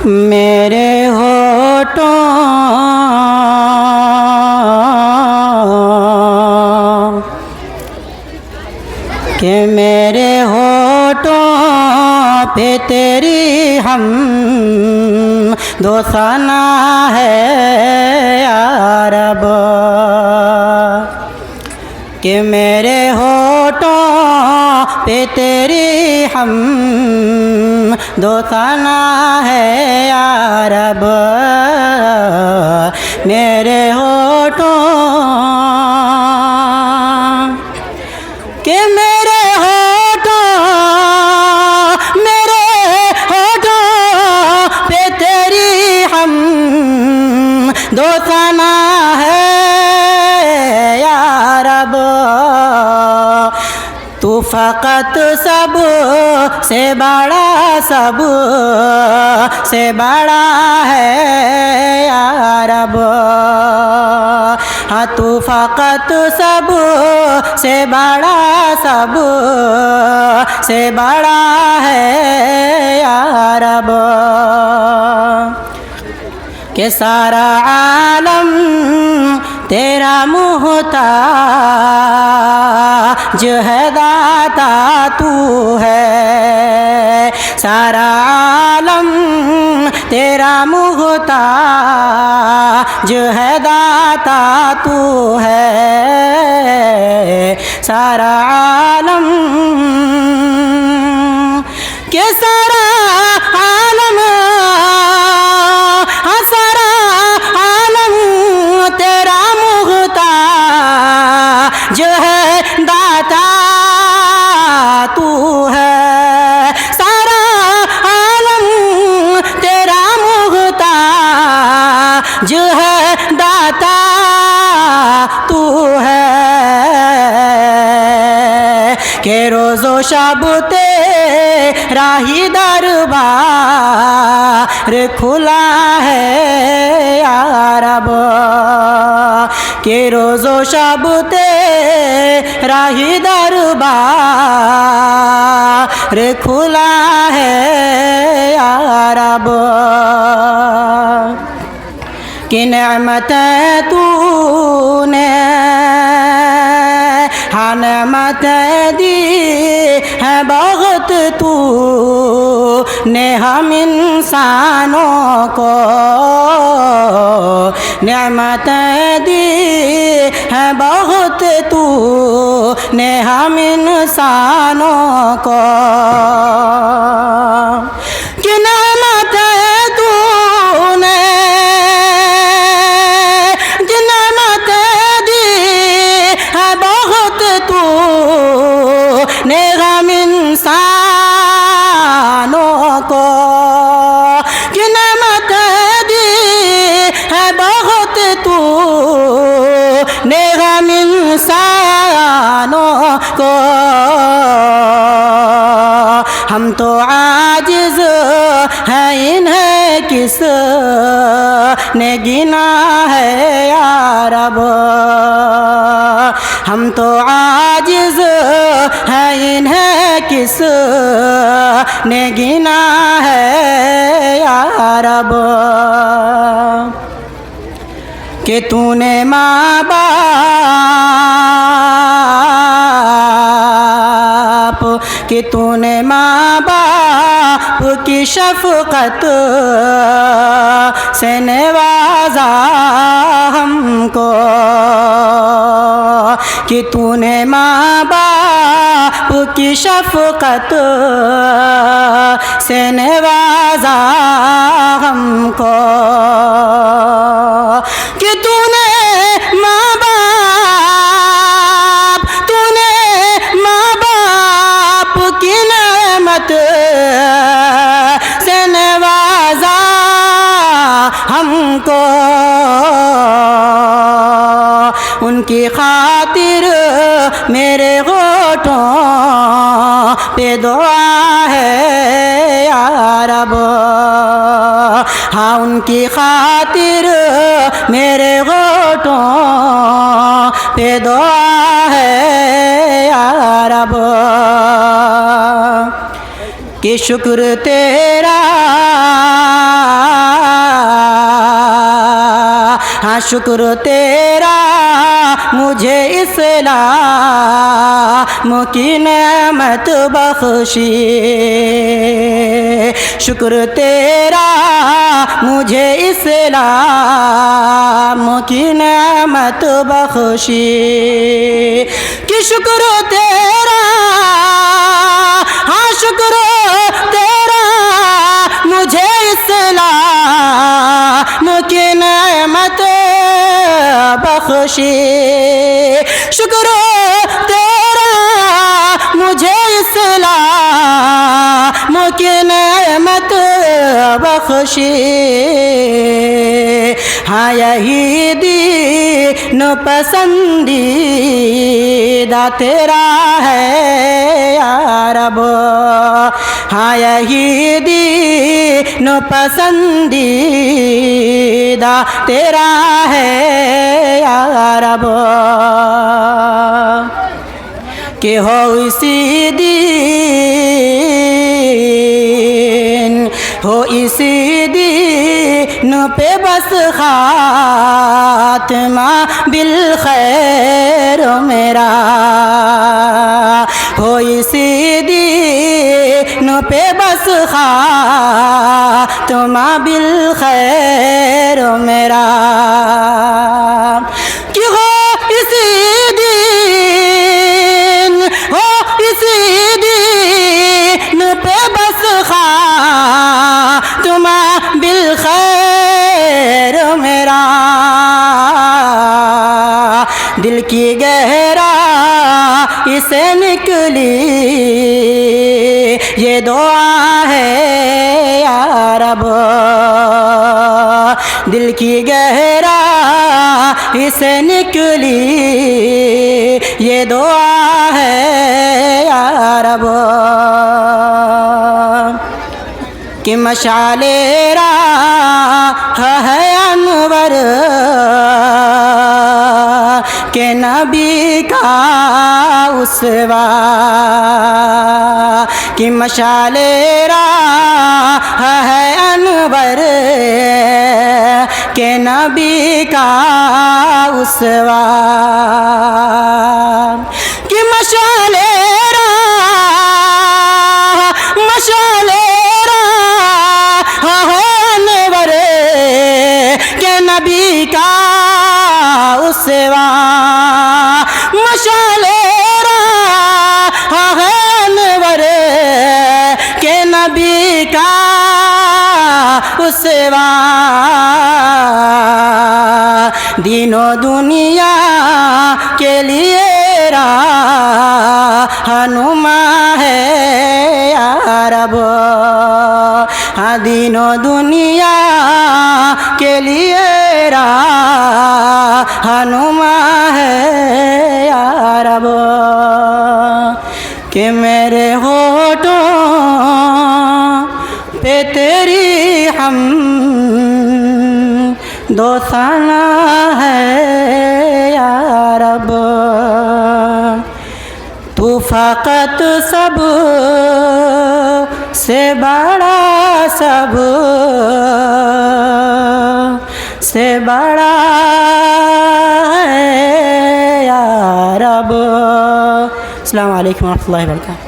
मेरे होठों के मेरे होठों पे तेरी हम दो सना है या रब कि मेरे होठों पे तेरी हम दो सना है या रब मेरे होठों कि मेरे होठों पे तेरी हम दो सना है या रब तू फ़क़त सब से बड़ा है या रब हाँ तू फ़क़त सब से बड़ा है या रब के सारा आलम तेरा मुहताज है दाता तू है सारा आलम तेरा मुहताज है दाता तू है सारा आलम के सारा आलम तेरा मुहताज है दाता तू है सारा आलम तेरा मुहताज है दाता तू है के रोज़ो शब तेरा ही दरबार खुला है या रब के रोज़ो शब तेरा ही दरबार खुला है या रब कि नेमतें तूने हाँ नेमतें दी है बहुत तू ने हम इंसानों को नेमतें दी है बहुत तू ने हम इंसानों को कि नेमतें तूने ने हम इंसानों को कि नेमत दी है बहुत तू ने हम इंसानों को हम तो आजिज़ हैं इन्हें किस ने गिना है या रब हम तो आजिज़ हैं इन्हें किस ने गिना है या रब कि तूने माँ बाप कि तूने माँ बाप की शफ़क़त से नवाज़ा हमको कि तूने माँ बाप की शफ़क़त से नवाज़ा हमको कि तूने माँ बाप की नेमत से नवाज़ा हमको उनकी खातिर मेरे होठों पे दुआ है या रब हाँ उनकी खातिर मेरे होठों पे दुआ है या रब कि शुक्र तेरा शुक्र तेरा मुझे इस्लाम की नेमत बख्शी, शुक्र तेरा मुझे इस्लाम की नेमत बख्शी, कि शुक्र तेरा, हाँ शुक्र तेरा मुझे इस्लाम की नेमत बख्शी, शुक्र तेरा मुझे इस्लाम की नेमत बख्शी। हाँ यही दीन पसंदीदा तेरा है या रब, हाँ यही दीन पसंदीदा तेरा है या रब, कि हो इसी दिन, हो इसी दिन पे बस खात्मा बिल खैर मेरा, हो इसी दिन पे बस खात्मा बिल खैर मेरा, कि हो इसी दिन, हो इसी दिन पे बस खात्मा बिल खैर मेरा। दिल की गहरा इसे निकली ये दुआ है या रब, दिल की गहरा इसे निकली ये दुआ है या रब, कि मशाले राह है अनवर के नबी का उसवा, कि मशाले राह है अनवर के नबी का उसवा, कि मशाले राह, मशाले राह है अनवर के नबी का उसवा, मशाले राह है अनवर के नबी का उसवा, दीनों दुनिया के लिए रहनुमा है या रब, हाँ दीनों दुनिया के लिए रहनुमा है या रब, कि मेरे होठों पे तेरी हम दो सना है या रब, तू फ़कत सब से बड़ा, सब से बड़ा है या रब। अस्सलामु अलैकुम व रहमतुल्लाहि व बरकातहू।